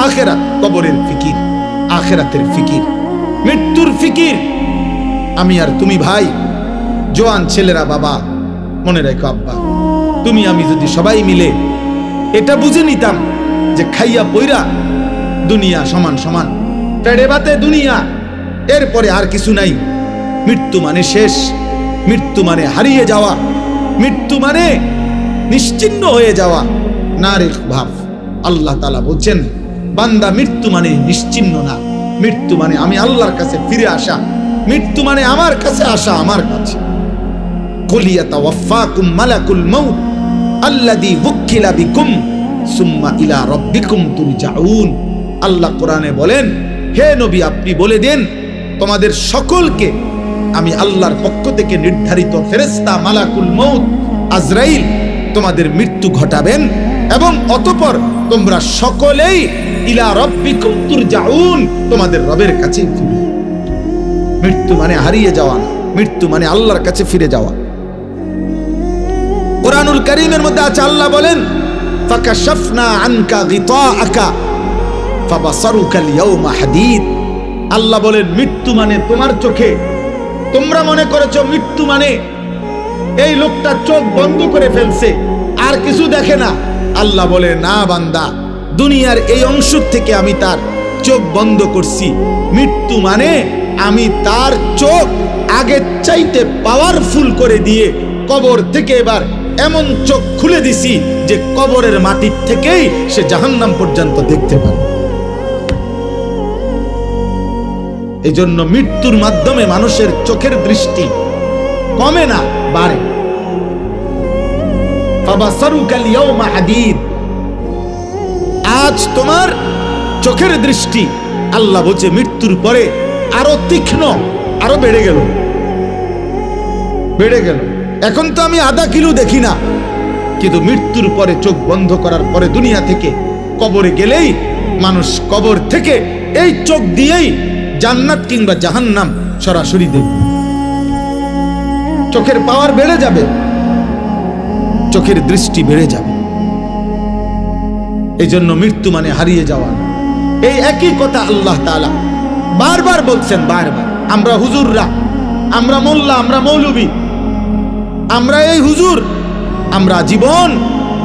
আখিরাত, কবরের ফিকির, আখিরাতের ফিকির, মৃত্যুর ফিকির। আমি আর তুমি ভাই, জোয়ান ছেলেরা, বাবা মনে রেখো, আব্বা তুমি আমি যদি সবাই মিলে এটা বুঝে নিতাম যে খাইয়া পইরা দুনিয়া সমান সমান, পেড়ে ভাতে দুনিয়া, এরপরে আর কিছু নাই। মৃত্যু মানে শেষ, মৃত্যু মানে হারিয়ে যাওয়া, মৃত্যু মানে নিশ্চিহ্ন হয়ে যাওয়া। না রে ভাব, আল্লাহ তাআলা বলছেন বান্দা মৃত্যু মানে নিশ্চিহ্ন না, মৃত্যু মানে আমি আল্লাহর কাছে ফিরে আসা, মৃত্যু মানে আমার কাছে আসা, আমার কাছে। কুল ইয়াতাওয়াফাকুম মালাকুল মাউত আল্লাযী ওয়াক্কিলা বিকুম সুম্মা ইলা রাব্বিকুম তুরজাউন। আল্লাহ কোরআনে বলেন, হে নবী আপনি বলে দেন তোমাদের সকলকে আমি আল্লাহর পক্ষ থেকে নির্ধারিত ফেরেশতা মালাকুল মউত আজরাইল তোমাদের মৃত্যু ঘটাবেন এবং অতঃপর তোমরা সকলেই ইলা রাব্বিকুম তুরজাউন, তোমাদের রবের কাছে ফিরবে। মৃত্যু মানে হারিয়ে যাওয়া না, মৃত্যু মানে আল্লাহর কাছে ফিরে যাওয়া। কুরআনুল কারীমের মধ্যে আছে, আল্লাহ বলেন ফাকাশাফনা আনকা গিতাআকা ফাবাসারুকাল ইয়াওমা হাদীদ। আল্লাহ বলেন মৃত্যু মানে তোমার চোখে, তোমরা মনে করেছো মৃত্যু মানে এই লোকটা চোখ বন্ধ করে ফেলছে আর কিছু দেখে না। আল্লাহ বলে না বান্দা, দুনিয়ার এই অংশ থেকে আমি তার চোখ বন্ধ করছি। মৃত্যু মানে আমি তার চোখ আগের চাইতে পাওয়ারফুল করে দিয়ে কবর থেকে এবার এমন চোখ খুলে দিছি যে কবরের মাটির থেকেই সে জাহান্নাম পর্যন্ত দেখতে পারে। এই জন্য মৃত্যুর মাধ্যমে মানুষের চোখের দৃষ্টি কমে না, বাড়ে। ফাবাসারুকাল ইয়াওমা হাদীদ, আজ তোমার চোখের দৃষ্টি আল্লাহ বলছে মৃত্যুর পরে আরো তীক্ষ্ণ, আরো বেড়ে গেল, বেড়ে গেল। এখন তো আমি আধা কিলো দেখি না, কিন্তু মৃত্যুর পরে চোখ বন্ধ করার পরে দুনিয়া থেকে কবরে গেলেই মানুষ কবর থেকে এই চোখ দিয়েই জান্নাত কিংবা জাহান্নাম সরাসরি দেখবে। চোখের পাওয়ার বেড়ে যাবে, চোখের দৃষ্টি বেড়ে যাবে। এই জন্য মৃত্যু মানে হারিয়ে যাওয়া। এই একই কথা আল্লাহ তাআলা বারবার বলছেন, বারবার। আমরা হুজুররা, আমরা মোল্লা, আমরা মৌলবী, আমরা এই হুজুর, আমরা জীবন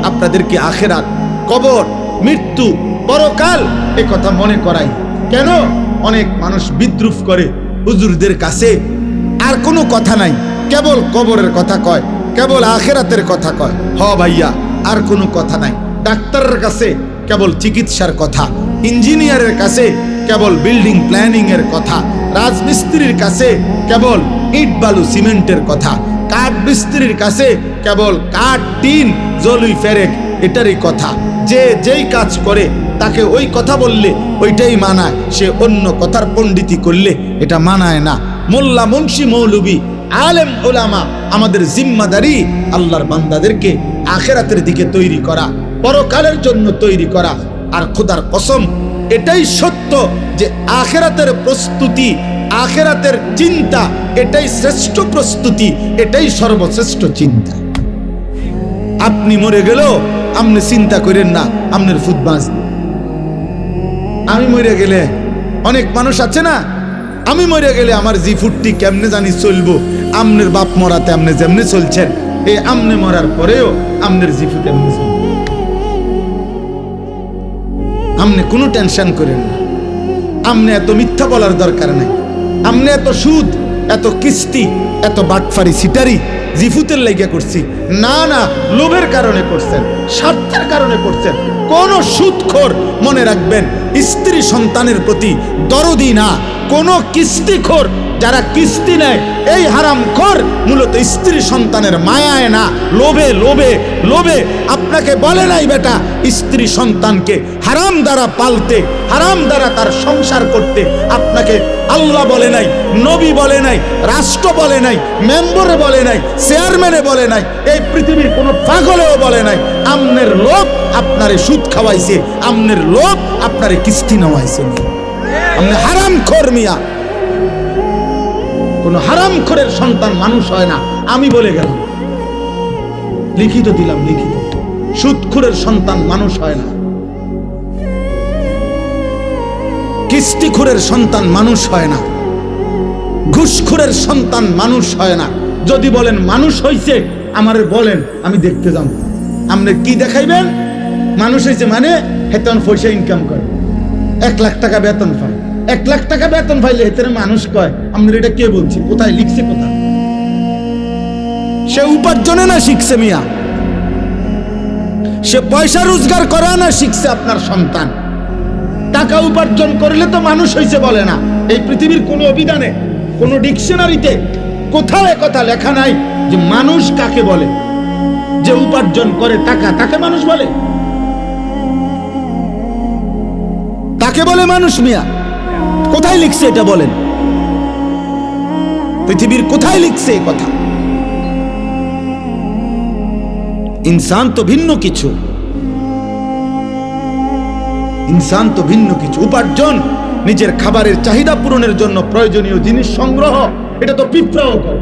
আপনাদেরকে আখিরাত, কবর, মৃত্যু, পরকাল এ কথা মনে করাই। কেন? অনেক মানুষ বিদ্রুপ করে হুজুরদের কাছে, আর কোনো কথা নাই, কেবল কবরের কথা কয়, কেবল আখিরাতের কথা কয়। হ ভাইয়া, আর কোনো কথা নাই। ডাক্তারের কাছে কেবল চিকিৎসার কথা, ইঞ্জিনিয়ারের কাছে কেবল বিল্ডিং প্ল্যানিং এর কথা, রাজমিস্ত্রির কাছে কেবল ইট বালু সিমেন্টের কথা, কাঠ মিস্ত্রির কাছে কেবল কাঠ, টিন, জলুই, ফেরেক এটারই কথা। যে যেই কাজ করে তাকে ওই কথা বললে ওইটাই মানায়, সে অন্য কথার পণ্ডিতি করলে এটা মানায় না। মোল্লা, মুন্সি, মৌলবী, আলেম, ওলামা, আমাদের জিম্মাদারি আল্লাহর বান্দাদেরকে আখিরাতের দিকে তৈরি করা, পরকালের জন্য তৈরি করা। আর খোদার কসম, এটাই সত্য যে আখিরাতের প্রস্তুতি, আখিরাতের চিন্তা এটাই শ্রেষ্ঠ প্রস্তুতি, এটাই সর্বশ্রেষ্ঠ চিন্তা। আপনি মরে গেলেও আপনি চিন্তা করেন না আপনার ফুট বাঁচবে। আমি মরে গেলে, অনেক মানুষ আছে না, আমি মরে গেলে আমার জি ফুটটি কেমনে জানি চলবো। আমনের বাপ মরাতে আপনি যেমনি চলছেন, এই আমনে মরার পরেও আমনের জি ফুট এমনি চলবে। আমনে কোনো টেনশন করেন না, আমনে এত মিথ্যা বলার দরকার নাই, আমনে এত সুদ, এত কিস্তি, এত বাটফারি, সিটারি জিফুতের লাগিয়া করছি না, না, লোভের কারণে করছেন, স্বার্থের কারণে করছেন। কোন সুদখোর মনে রাখবেন স্ত্রী সন্তানের প্রতি দরদি না। কোন কিস্তিখোর যারা কিস্তি নেয়, এই হারামখোর মূলত স্ত্রী সন্তানের মায়ায় না, লোভে লোভে লোভে। আপনাকে বলে নাই বেটা স্ত্রী সন্তানকে হারাম দ্বারা পালতে, হারাম দ্বারা তার সংসার করতে। আপনাকে আল্লাহ বলে নাই, নবী বলে নাই, রাষ্ট্র বলে নাই, মেম্বারে বলে নাই, চেয়ারম্যানে বলে নাই, এই পৃথিবীর কোনো পাগলেও বলে নাই। আমনের লোভ আপনারে সুদ খাওয়াইছে, আমনের লোভ আপনারে কিস্তি নেওয়াইছে। আপনি হারামখোর মিয়া। কোন হারামখোরের সন্তান মানুষ হয় না, আমি বলে গেলাম, লিখিত দিলাম, লিখিত। সুদখোরের সন্তান মানুষ হয় না। কিস্তিখোরের সন্তান মানুষ হয় না, ঘুষখোরের সন্তান মানুষ হয় না। যদি বলেন মানুষ হইছে, আমারে বলেন, আমি দেখতে যাব। আপনি কি দেখাইবেন? মানুষ হইছে মানে হেতন পয়সা ইনকাম করে, 1 লাখ টাকা বেতন পায়। 1 লাখ টাকা বেতন পাইলে হেতনে মানুষ কয়। আপনার এটা কে বলছে? কোথায় লিখছে? কোথায়? সে উপার্জনে না শিখছে মিয়া, সে পয়সা রোজগার করা না শিখছে আপনার সন্তান। টাকা উপার্জন করলে তো মানুষ হইছে বলে না। এই পৃথিবীর কোন অভিধানে, কোন ডিকশনারিতে কোথাও একথা লেখা নাই যে মানুষ কাকে বলে। যে উপার্জন করে টাকা, তাকে মানুষ বলে? তাকে বলে মানুষ মিয়া? কোথায় লিখছে এটা বলেন? পৃথিবীর কোথায় লিখছে এই কথা? ইনসান তো ভিন্ন কিছু, ইনসান তো ভিন্ন কিছু। উপার্জন, নিজের খাবারের চাহিদা পূরণের জন্য প্রয়োজনীয় জিনিস সংগ্রহ, এটা তো পিঁপড়াও করে।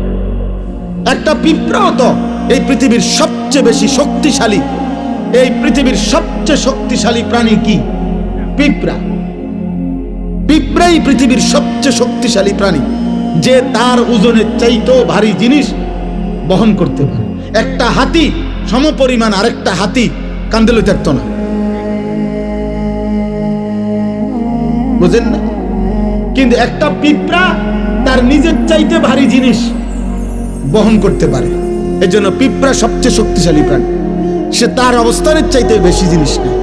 একটা পিঁপড়াও তো এই পৃথিবীর সবচেয়ে বেশি শক্তিশালী, এই পৃথিবীর সবচেয়ে শক্তিশালী প্রাণী কি? পিঁপড়া। পিঁপড়াই পৃথিবীর সবচেয়ে শক্তিশালী প্রাণী, যে তার ওজনের চাইতেও ভারী জিনিস বহন করতে পারে। একটা হাতি সমপরিমাণ আরেকটা হাতি কাঁধে লইতে পারত না, বুঝেন না? কিন্তু একটা পিঁপড়া তার নিজের চাইতে ভারী জিনিস বহন করতে পারে। এজন্য পিঁপড়া সবচেয়ে শক্তিশালী প্রাণী। সে তার অবস্থানের চাইতে বেশি জিনিস নেয়।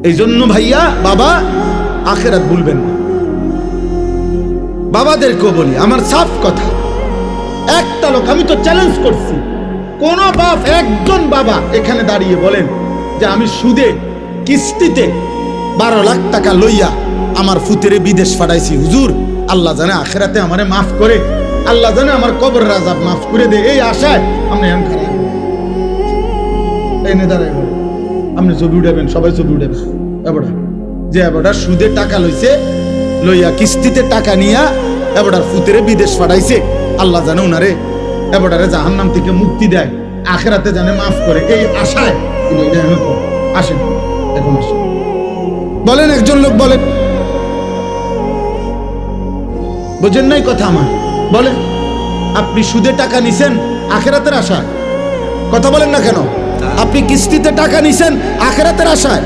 এই জন্য ভাইয়া, বাবা, আখেরাত ভুলবেন না। বাবাদেরকেও বলি, আমার সাফ কথা, একটা লোক, আমি তো চ্যালেঞ্জ করছি, কোন বাপ, একজন বাবা এখানে দাঁড়িয়ে বলেন যে আমি সুদে কিস্তিতে 12 লাখ টাকা লইয়া আমার ফুতেরে বিদেশ পাঠাইছি, হুজুর আল্লাহ জানে আখেরাতে আমারে মাফ করে, আল্লাহ জানে আমার কবর রাজাব মাফ করে দে, এই আশায় আপনি এমন খারাপ এনে দাঁড়াই বলেন। আপনি ছবি উঠাবেন, সবাই ছবি উঠাবেন। এবারে যে এবারটা সুদে টাকা লইছে, লইয়া কিস্তিতে টাকা নিয়া এবারটার ফুতেরে বিদেশ পাঠাইছে, আল্লাহ জানে উনারে এবারটারে জাহান্নাম থেকে মুক্তি দেয়, আখেরাতে জানে মাফ করে, এই আশায় আসেন। এখন আসেন, বলেন, একজন লোক বলেন, বুঝেন নাই কথা আমার? বলেন, আপনি সুদে টাকা নিছেন আখেরাতের আশায়? কথা বলেন না কেন? আপনি কিস্তিতে টাকা নিছেন আখেরাতের আশায়?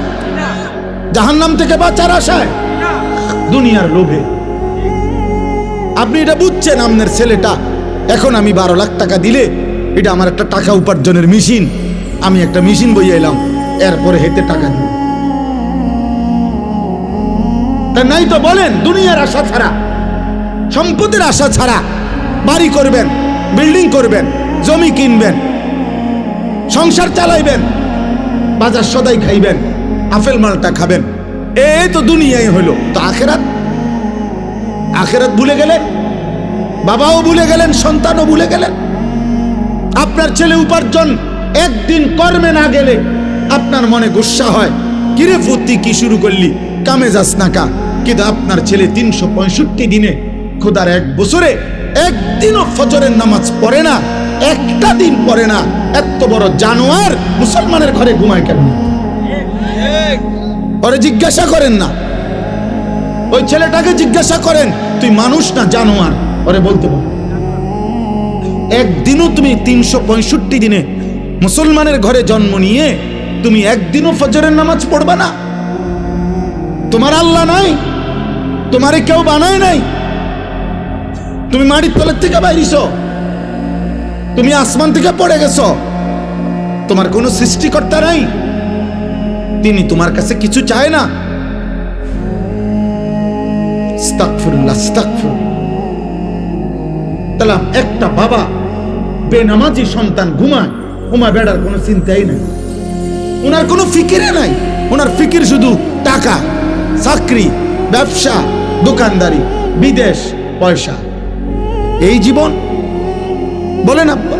জাহান্নাম থেকে বাঁচার আশায়? দুনিয়ার লোভে? আপনি এটা বুঝছেন আপনার ছেলেটা এখন আমি 12 লাখ টাকা দিলে এটা আমার একটা টাকা উপার্জনের মেশিন, আমি একটা মেশিন বইয়ে এলাম, এরপরে হেতে টাকা দিব। তা নাই তো বলেন, দুনিয়ার আশা ছাড়া, সম্পদের আশা ছাড়া বাড়ি করবেন, বিল্ডিং করবেন, জমি কিনবেন, সংসার চালাইবেন, বাজার সদাই খাইবেন, আপেল মালটা খাবেন, এই তো দুনিয়ায় হইল। তো আখেরাত? আখেরাত ভুলে গেলেন, বাবাও ভুলে গেলেন, সন্তানও ভুলে গেলেন। আপনার ছেলে উপার্জন একদিন কর্মে না গেলে আপনার মনে গুসা হয়, কিরে ফুতি কি শুরু করলি, কামে যাস না কা? কিন্তু আপনার ছেলে 365 দিনে, খোদার 1 বছরে একদিনও ফজরের নামাজ পড়ে না, একটা দিন পড়ে না, এত বড় জানোয়ার মুসলমানের ঘরে ঘুমায় কেমন? ওরে জিজ্ঞাসা করেন না, ওই ছেলেটাকে জিজ্ঞাসা করেন, তুই মানুষ না জানোয়ার? ওরে বলতে পারো। একদিনও তুমি 365 দিনে মুসলমানের ঘরে জন্ম নিয়ে তুমি একদিনও ফজরের নামাজ পড়বা না? তোমার আল্লাহ নাই, তোমারে কেউ বানায় নাই, তুমি মাটির তলের থেকে বাইরিছ, তুমি আসমান থেকে পড়ে গেছ, তোমার কোনো সৃষ্টিকর্তা নাই, তিনি তোমার কাছে কিছু চায় না। আস্তাগফিরুল্লাহ, আস্তাগফিরুল্লাহ। তাহলে একটা বাবা বেনামাজি সন্তান ঘুমায়, বেড়ার কোনো চিন্তাই নাই, ওনার কোনো ফিকিরে নাই, ওনার ফিকির শুধু টাকা, চাকরি, ব্যবসা, দোকানদারি, বিদেশ, পয়সা, এই জীবন। বলেন আব্বা,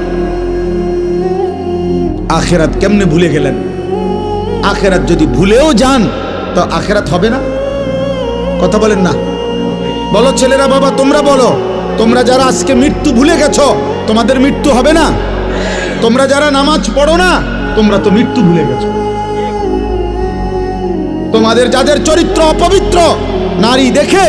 আখেরাত কেমনে ভুলে গেলেন? আখেরাত যদি ভুলেও যান তো আখেরাত হবে না? কথা বলেন না? বলো ছেলেরা, বাবা তোমরা বলো, তোমরা যারা আজকে মৃত্যু ভুলে গেছো, তোমাদের মৃত্যু হবে না? তোমরা যারা নামাজ পড়ো না, তোমরা তো মৃত্যু ভুলে গেছো। তোমাদের যাদের চরিত্র অপবিত্র, নারী দেখে,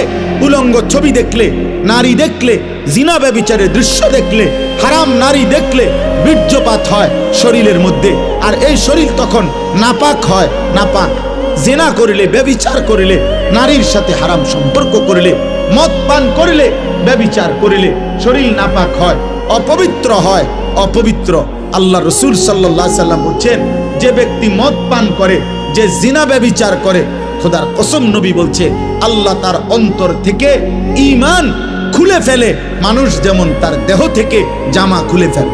উলঙ্গ ছবি দেখলে, নারী দেখলে, জিনা ব্যভিচারের দৃশ্য দেখলে, হারাম নারী দেখলে বীর্যপাত হয় শরীরের মধ্যে, আর এই শরীর তখন নাপাক হয়। নাপাক জিনা করিলে, ব্যভিচার করিলে, নারীর সাথে হারাম সম্পর্ক করিলে, মদ পান করিলে, ব্যভিচার করিলে শরীর নাপাক হয়, অপবিত্র হয়, অপবিত্র। আল্লাহ রসুল সাল্লাল্লাহু আলাইহি সাল্লাম বলছেন, যে ব্যক্তি মদ পান করে, যে জিনা ব্যভিচার করে, খোদার কসম নবী বলছে আল্লাহ তার অন্তর থেকে ঈমান খুলে ফেলে, মানুষ যেমন তার দেহ থেকে জামা খুলে ফেলে।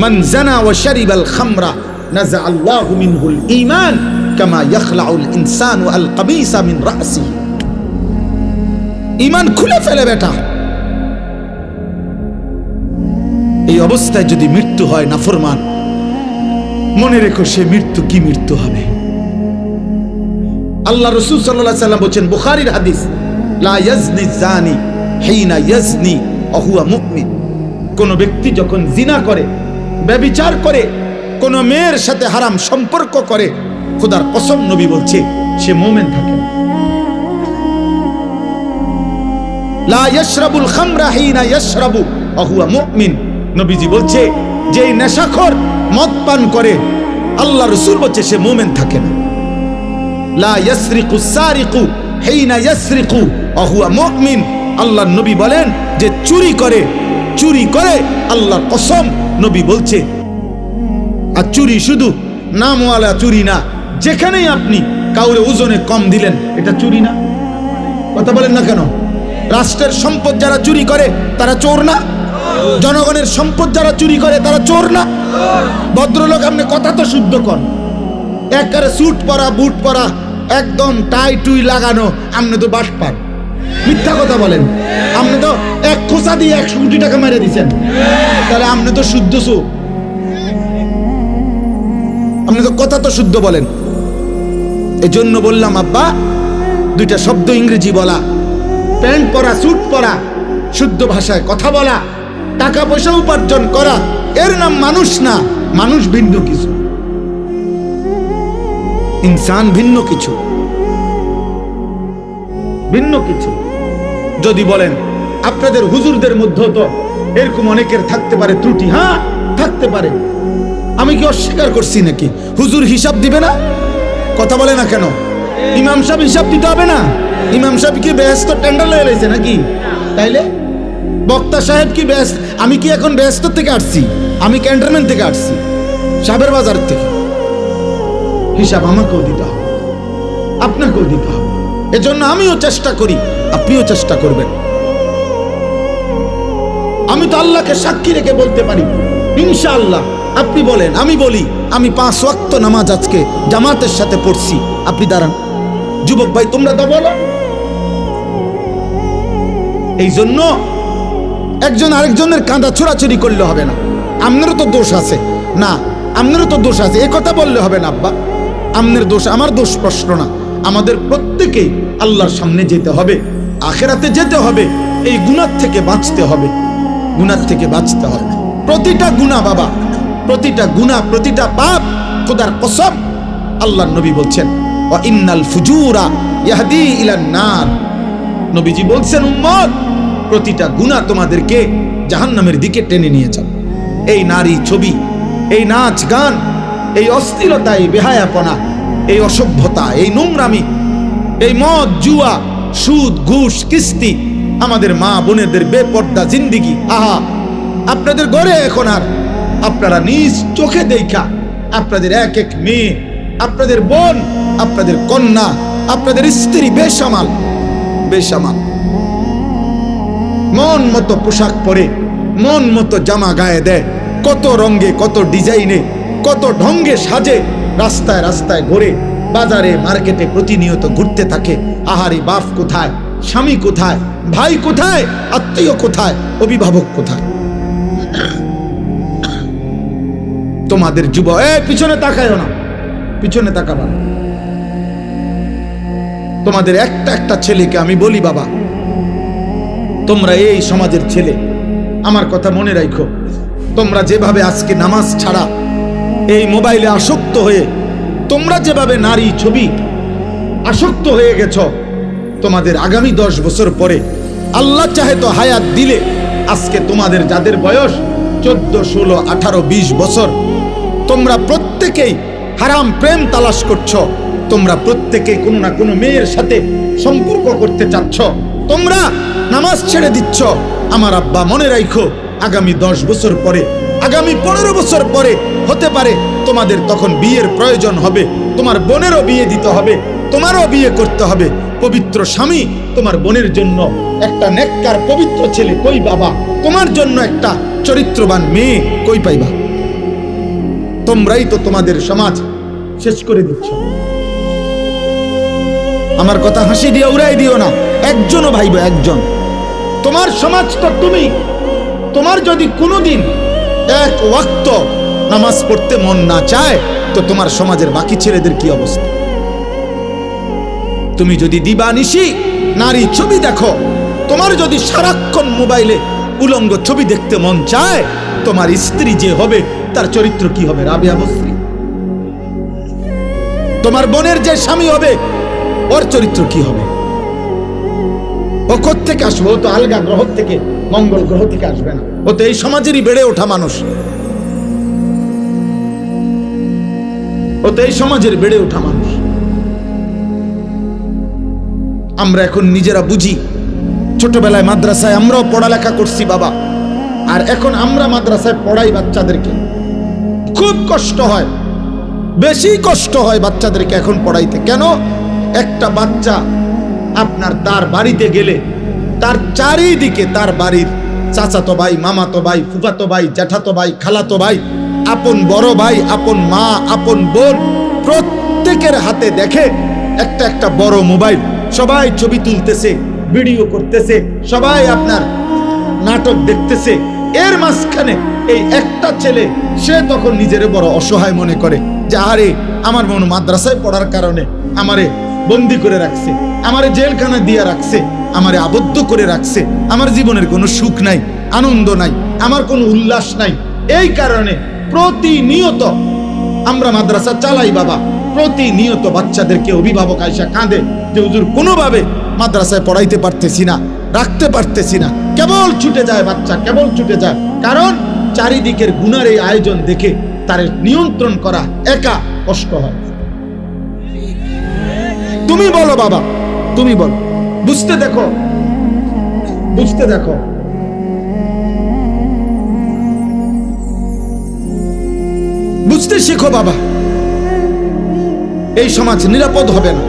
মান জানা ওয়া শারিবাল খামরা নাযা আল্লাহু মিনহুল ঈমান কামা ইয়াখলাউল ইনসানু আল কামিসা মিন রাসিহি। ঈমান খুলে ফেলে বেটা। এই অবস্থায় যদি মৃত্যু হয় নাফরমান, মনে রেখো সে মৃত্যু কি মৃত্যু হবে। আল্লাহ রাসূল সাল্লাল্লাহু আলাইহি সাল্লাম বলেন, বুখারীর হাদিস, লা ইয়াজনি জানি হিনা ইয়াজনি ওয়া হুয়া মুমিন। কোন ব্যক্তি যখন জিনা করে, ব্যভিচার করে, কোন মেয়ের সাথে হারাম সম্পর্ক করে, খোদার কসম নবী বলছে সে মুমিন থাকে। লা ইয়াশরাবুল খামরা হিনা ইয়াশরাবু ওয়া হুয়া মুমিন। নবীজি বলছে যে নেশাখোর মদ পান করে, আল্লাহ রাসূল বলছে সে মুমিন থাকে না। লা ইয়াসরিকুস সারিকু হিনা ইয়াসরিকু ওয়া হুয়া মুমিন। আল্লাহর নবী বলেন যে চুরি করে, চুরি করে, আল্লাহর কসম নবী বলছে। আর চুরি শুধু নামওয়ালা চুরি না, যেখানেই আপনি কাউরে ওজনে কম দিলেন এটা চুরি না? কথা বলেন না কেন? রাষ্ট্রের সম্পদ যারা চুরি করে তারা চোর না? জনগণের সম্পদ যারা চুরি করে তারা চোর না? ভদ্রলোক, আপনি কথা তো শুদ্ধ কর। একেবারে স্যুট পরা, বুট পরা, একদম টাই টুই লাগানো, আপনি তো বাটপার। মিথ্যা কথা বলেন। আপনি তো এক খোঁচা দিয়ে 100 কোটি টাকা মেরে দিচ্ছেন, তাহলে আপনি তো শুদ্ধ চোর। আপনি তো কথা তো শুদ্ধ বলেন। এই জন্য বললাম আব্বা, দুইটা শব্দ ইংরেজি বলা, প্যান্ট পরা, স্যুট পরা, শুদ্ধ ভাষায় কথা বলা, টাকা পয়সা উপার্জন করা, এর নাম মানুষ না। মানুষ ভিন্ন কিছু, ইনসান ভিন্ন কিছু, ভিন্ন কিছু। যদি বলেন আপনাদের হুজুরদের মধ্যে তো এরকম অনেকের থাকতে পারে ত্রুটি, হ্যাঁ থাকতে পারে, আমি কি অস্বীকার করছি নাকি? হুজুর হিসাব দিবে না? কথা বলে না কেন? ইমাম সাহেব হিসাব দিতে হবে না? ইমাম সাহেব কি বেহেশত টেন্ডার লয়ে রয়েছে নাকি? তাইলে বক্তা সাহেব কি ব্যস্ত? আমি কি এখন ব্যস্ত থেকে আসছি? আমি ক্যান্টনমেন্ট থেকে আসছি, সাবের বাজার থেকে। হিসাব আমাকেও দিতে হবে, আপনাকেও দিতে হবে। এজন্য আমিও চেষ্টা করি, আপনিও চেষ্টা করবেন। আমি তো আল্লাহকে সাক্ষী রেখে বলতে পারি ইনশাআল্লাহ। আপনি বলেন, আমি বলি, আমি 5 ওয়াক্ত নামাজ আজকে জামাতের সাথে পড়ছি। আপনি দাঁড়ান, যুবক ভাই তোমরা তো বলো। এই জন্য একজন আরেকজনের কাঁধা ছোড়াছুরি করলে হবে না। আপনারও তো দোষ আছে না, আপনারও তো দোষ আছে, এ কথা বললে হবে না আব্বা। আপনার দোষ আমার দোষ প্রশ্ন না। আমাদের প্রত্যেকেই আল্লাহর সামনে যেতে হবে, আখিরাতে যেতে হবে। এই গুনাহ থেকে বাঁচতে হবে, গুনাহ থেকে বাঁচতে হবে। প্রতিটা গুনাহ বাবা, প্রতিটা গুনাহ, প্রতিটা পাপ, খোদার কসম আল্লাহর নবী বলছেন, ওয়া ইন্নাল ফুজুরা ইয়াহদি ইলান নার। নবীজি বলছেন, উম্মত প্রতিটা গুনাহ তোমাদেরকে জাহান্নামের দিকে টেনে নিয়ে যাবে। এই নারী ছবি, এই নাচ গান, এই অশ্লীলতা, এই বেহায়াপনা, এই অসভ্যতা, এই নোংরামি, এই মদ, জুয়া, সুদ, ঘুষ, কিস্তি, আমাদের মা বোনেদের বেপর্দা জিন্দিগি। আহা, আপনাদের ঘরে এখন আর আপনারা নিজ চোখে দেখা আপনাদের এক এক মেয়ে, আপনাদের বোন, আপনাদের কন্যা, আপনাদের স্ত্রী বেসামাল, বেসামাল, মন মতো পোশাক পরে, মন মতো জামা গায়ে দেয়, কত রঙে, কত ডিজাইনে, কত ঢঙ্গে সাজে, রাস্তায় রাস্তায় ঘুরে, বাজারে মার্কেটে প্রতিনিয়ত ঘুরতে থাকে। আহারে, বাপ কোথায়, স্বামী কোথায়, ভাই কোথায়, আত্মীয় কোথায়, অভিভাবক কোথায়? তোমাদের যুব, পিছনে তাকায় না, পিছনে তাকাবা না। তোমাদের একটা একটা ছেলেকে আমি বলি, বাবা তোমরা এই সমাজের ছেলে, আমার কথা মনে রাখো। তোমরা যেভাবে আজকে নামাজ ছাড়া এই মোবাইলে আসক্ত হয়ে তোমরা যেভাবে নারী ছবি আসক্ত হয়ে গেছ, তোমাদের আগামী 10 বছর পরে আল্লাহ চাহে তো হায়াত দিলে, আজকে তোমাদের যাদের বয়স 14, 16, 18, 20 বছর, তোমরা প্রত্যেকেই হারাম প্রেম তালাশ করছো, তোমরা প্রত্যেকেই কোনো না কোনো মেয়ের সাথে সম্পর্ক করতে চাচ্ছ, তোমরা নামাজ ছেড়ে দিচ্ছ। আমার আব্বা মনে রাখো, আগামী 10 বছর পরে, আগামী 15 বছর পরে হতে পারে তোমাদের তখন বিয়ের প্রয়োজন হবে, তোমার বোনেরও বিয়ে দিতে হবে, তোমারও বিয়ে করতে হবে। পবিত্র স্বামী তোমার বোনের জন্য একটা নেককার পবিত্র ছেলে কই বাবা, তোমার জন্য একটা চরিত্রবান মেয়ে কই পাইবা? তোমরাই তো তোমাদের সমাজ শেষ করে দিচ্ছ। আমার কথা হাসি দিয়ে উড়াই দিও না, একজনও ভাইবা, একজন। তোমার সমাজ তো তুমি। তোমার যদি কোনোদিন এক ওয়াক্ত নামাজ পড়তে মন না চায়, তো তোমার সমাজের বাকি ছেলেদের কি অবস্থা? তুমি যদি দিবানিশি নারী ছবি দেখো, তোমার যদি সারাক্ষণ মোবাইলে উলঙ্গ ছবি দেখতে মন চায়, তোমার স্ত্রী যে হবে তার চরিত্র কি হবে? রাবেয়া বস্রী। তোমার বোনের যে স্বামী হবে, ওর চরিত্র কি হবে? ও কোত্থেকে আসবে? ও তো আলগা গ্রহ থেকে, মঙ্গল গ্রহ থেকে আসবে না। ও তো এই সমাজেরই বেড়ে ওঠা মানুষ, ও তো এই সমাজের বেড়ে ওঠা মানুষ। আমরা এখন নিজেরা বুঝি, ছোটবেলায় মাদ্রাসায় আমরাও পড়ালেখা করছি বাবা, আর এখন আমরা মাদ্রাসায় পড়াই বাচ্চাদেরকে। খুব কষ্ট হয়, বেশি কষ্ট হয় বাচ্চাদেরকে এখন পড়াইতে। কেন? একটা বাচ্চা আপনার তার বাড়িতে গেলে তার চারিদিকে তার বাড়ির চাচাতো ভাই, মামাতো ভাই, ফুফাতো ভাই, জ্যাঠাতো ভাই, খালাতো ভাই, আপন বড় ভাই, আপন মা, আপন বোন, প্রত্যেকের হাতে দেখে একটা একটা বড় মোবাইল। সবাই ছবি তুলতেছে, ভিডিও করতেছে, সবাই আপনার নাটক দেখতেছে। এর মাঝখানে এই একটা ছেলে, সে তখন নিজের বড় অসহায় মনে করে যে আরে আমার মন মাদ্রাসায় পড়ার কারণে আমারে বন্দি করে রাখছে, আমারে জেলখানা দিয়ে রাখছে, আমারে আবদ্ধ করে রাখছে, আমার জীবনের কোনো সুখ নাই, আনন্দ নাই, আমার কোনো উল্লাস নাই। এই কারণে প্রতিনিয়ত আমরা মাদ্রাসা চালাই বাবা, প্রতিনিয়ত বাচ্চাদেরকে অভিভাবক আইসা কাঁদে যে হুজুর কোনোভাবে মাদ্রাসায় পড়াইতে পারতেছি না, রাখতে পারতেছি না, কেবল ছুটে যায় বাচ্চা, কেবল ছুটে যায়। কারণ চারিদিকের গুনার এই আয়োজন দেখে তার নিয়ন্ত্রণ করা একা কষ্ট হয়। তুমি বলো বাবা, তুমি বলো, বুঝতে দেখো, বুঝতে দেখো। বুঝতে শেখো বাবা, এই সমাজ নিরাপদ হবে না।